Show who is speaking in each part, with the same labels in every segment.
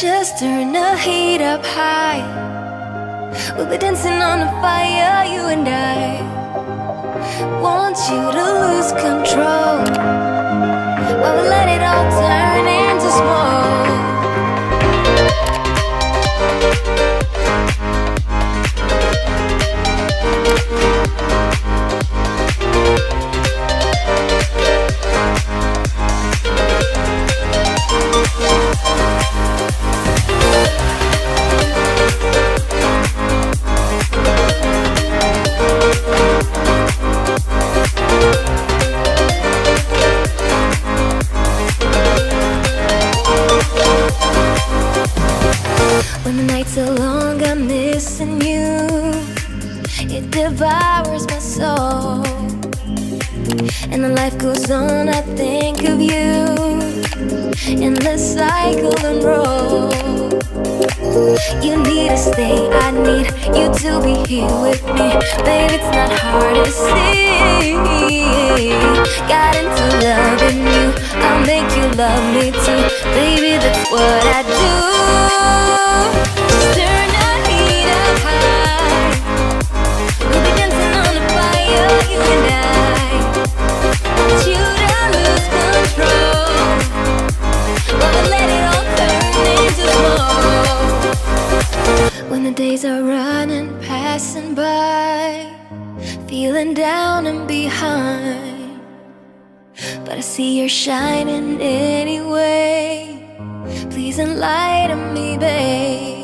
Speaker 1: Just turn the heat up high. We'll be dancing on the fire, you and I. Want you to lose control while we let it all turn into smoke. When the nights are long, I'm missing you. It devours my soul. And the life goes on, I think of you. Endless cycle and roll. You need to stay, I need you to be here with me. Babe, it's not hard to see. Got into loving you, I'll make you love me too. Baby, that's what I do. Just turn the heat up high. We'll be dancing on the fire, you and I. Want you to lose control while we let it all turn into smoke. When the days are running, passing by, feeling down and behind, but I see you're shining anyway. Please enlighten me, babe.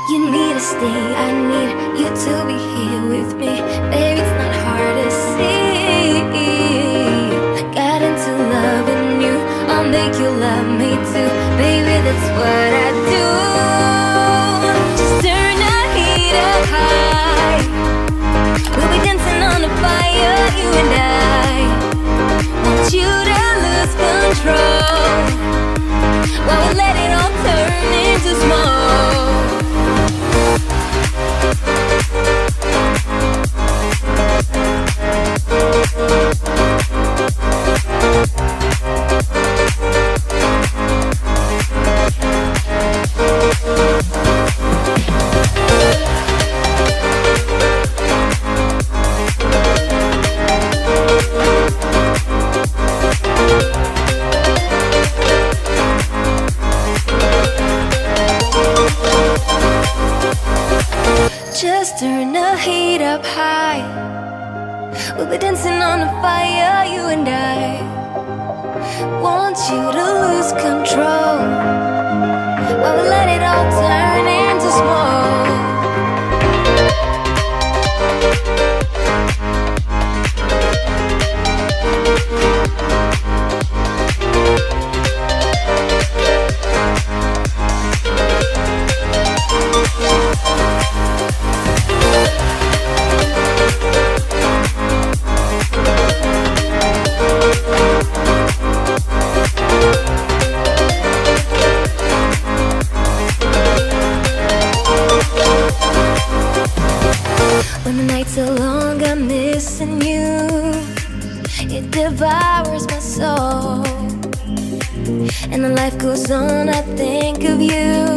Speaker 1: You need to stay, I need you to be here with me. Baby, it's not hard to see. Got into loving you, I'll make you love me too. Baby, that's what I do. Just turn the heat up high. We'll be dancing on the fire, you and I. Want you to lose control while we let it all turn into smoke. Just turn the heat up high. We'll be dancing on the fire, you and I. Want you to lose control while we let it all turn into smoke. When the nights are long, I'm missing you. It devours my soul. And the life goes on, I think of you.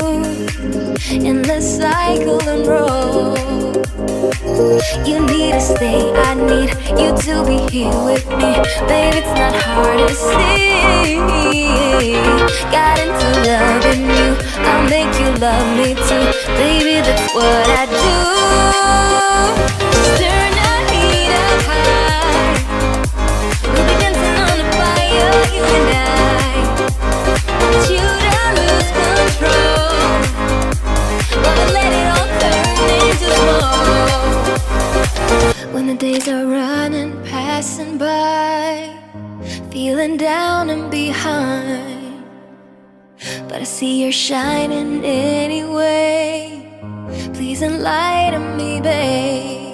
Speaker 1: Endless cycle and roll. You need to stay, I need you to be here with me. Baby, it's not hard to see. Got into loving you, I'll make you love me too. Baby, that's what I do. Just turn the heat up high. We'll be dancing on the fire, you and I. Want you to lose control while we let it all turn into smoke. When the days are running, passing by, feeling down and behind, but I see you're shining anyway. Please enlighten me, babe.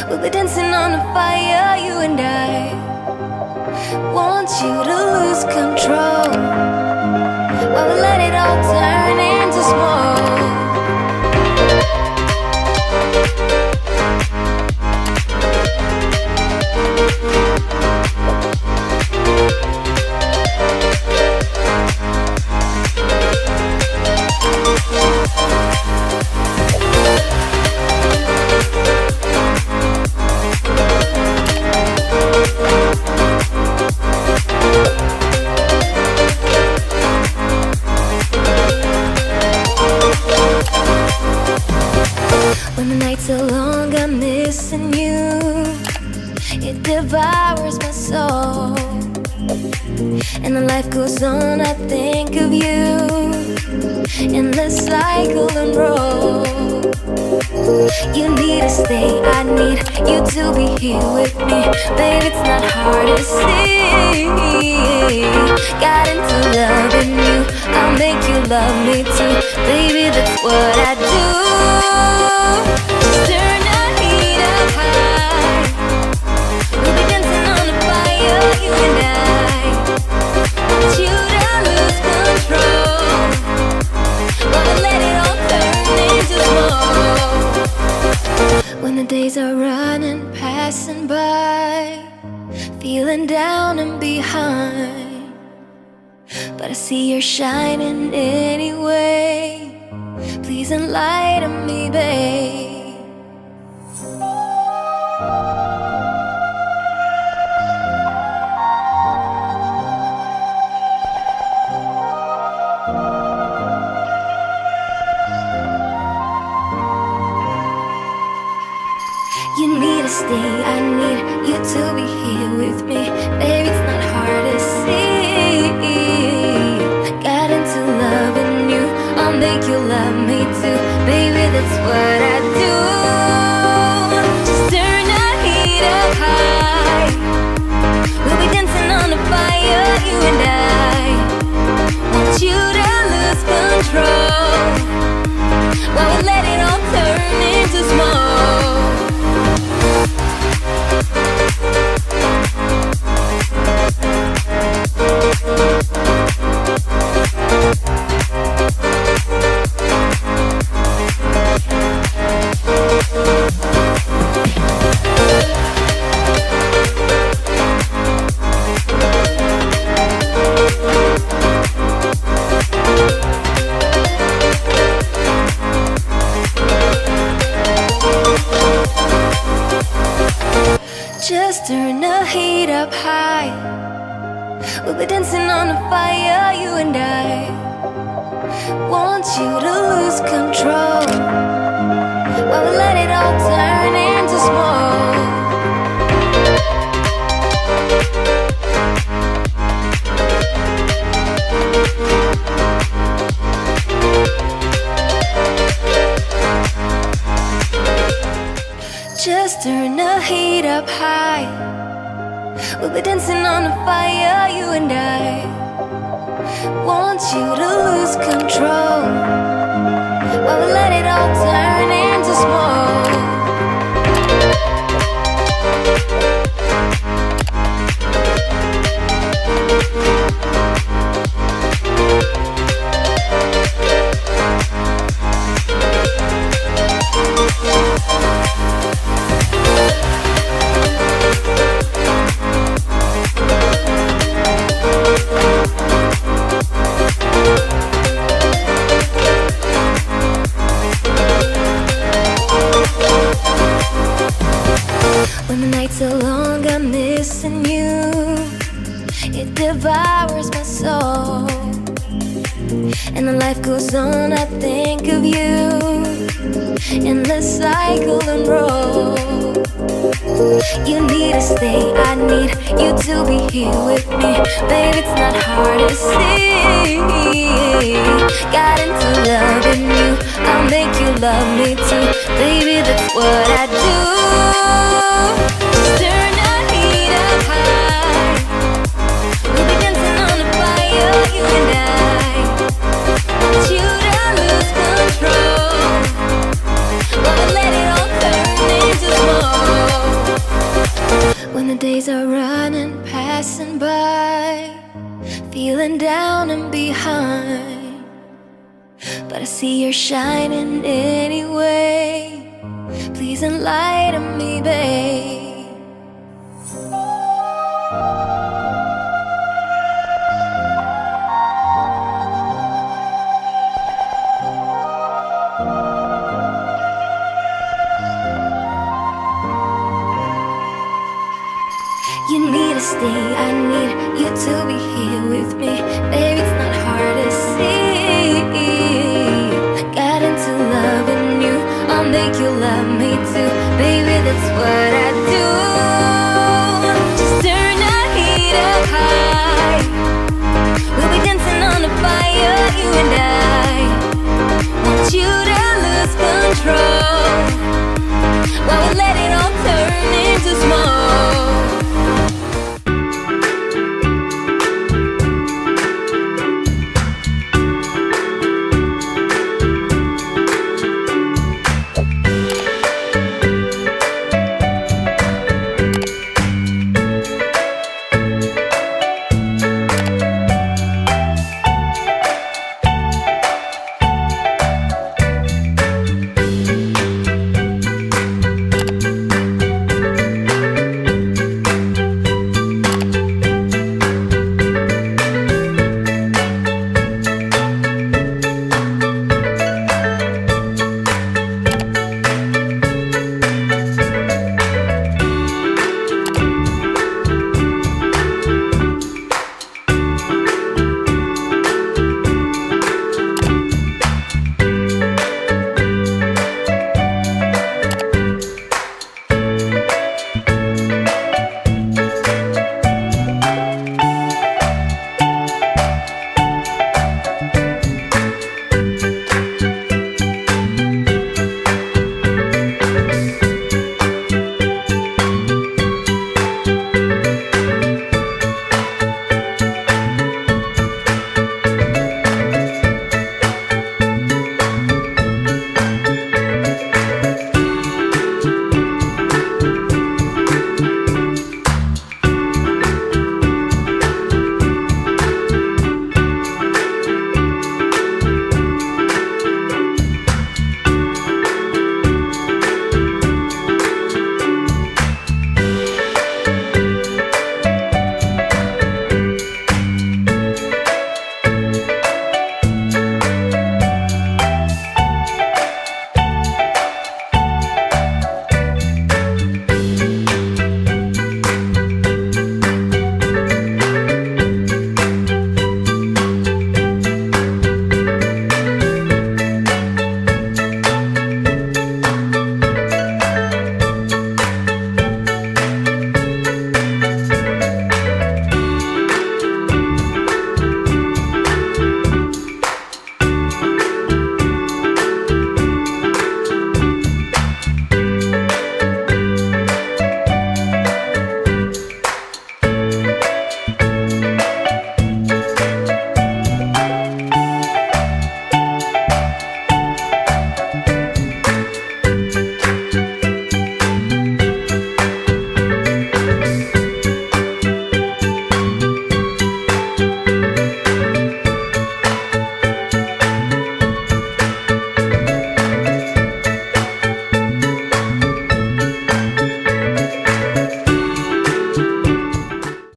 Speaker 1: We'll be dancing on the fire, you and I. Want you to lose control while we let it all turn into smoke. When the nights are long, I'm missing you. It devours my soul. And the life goes on, I think of you. In the cycle and roll. You need to stay, I need you to be here with me. Baby, it's not hard to see. Got into loving you, I'll make you love me too. Baby, that's what I do. Just turn the heat up high. We'll be dancing on the fire, you and I. Want you to lose control while we let it all turn into smoke. When the days are running, passing by, feeling down and behind, but I see you're shining anyway. Please enlighten me, babe. You need to stay, I need you to be here with me. Baby, it's not hard to see. Got into loving you, I'll make you love me too. Baby, that's what I do. Just turn the heat up high. We'll be dancing on the fire, you and I. Want you to lose control while we let it all turn into smoke. Just turn the heat up high. We'll be dancing on the fire, you and I. Want you to lose control while we let it all turn into smoke. Just turn the heat up high. We'll be dancing on the fire, you and I. Want you to lose control while we let it all turn into smoke. When the nights are long, I'm missing you. It devours my soul. And the life goes on, I think of you. In the cycle and roll. You need to stay, I need you to be here with me. Baby, it's not hard to see. Got into loving you, I'll make you love me too. Baby, that's what I do. Just turn the heat up high. We'll be dancing on the fire, you and I. Want you to lose control while we let it all turn into smoke. feeling down and behind, but I see you're shining anyway. Please enlighten me, babe. You need to stay, I need you to be here with me. Baby, it's not hard to see. Got into loving you, I'll make you love me too. Baby, that's what I do.